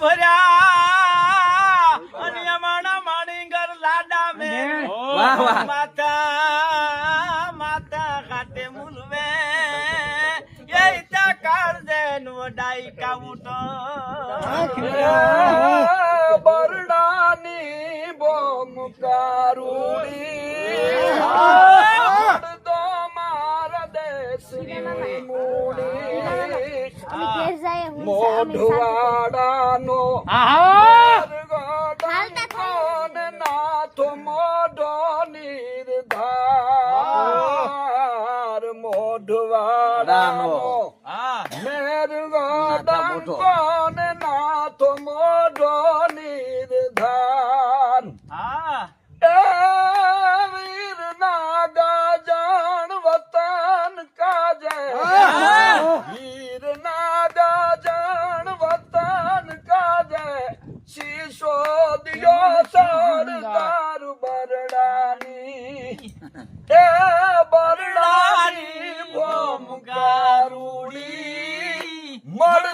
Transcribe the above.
ભર્યા અને અમારા માણીગર લાડા મે માતા માતા ખાતે મુલવે એ તા કાળજે વડાઈ કાઉટો બરડાની બોમ કારુડી તો મારા દેશની મૂડી મોઢવાડાનો નાથ મોઢો નિર્ધાર મોઢવાડાનો મેરગોડાનો નાથ મોઢો નિર્ધાર વીર નાગા જાણ વતન કાજે વીર નાગા જાણ વતન કાજે શીશો દિયો સરદાર બરડાની એ બરડાની બોમ કારુડી મળ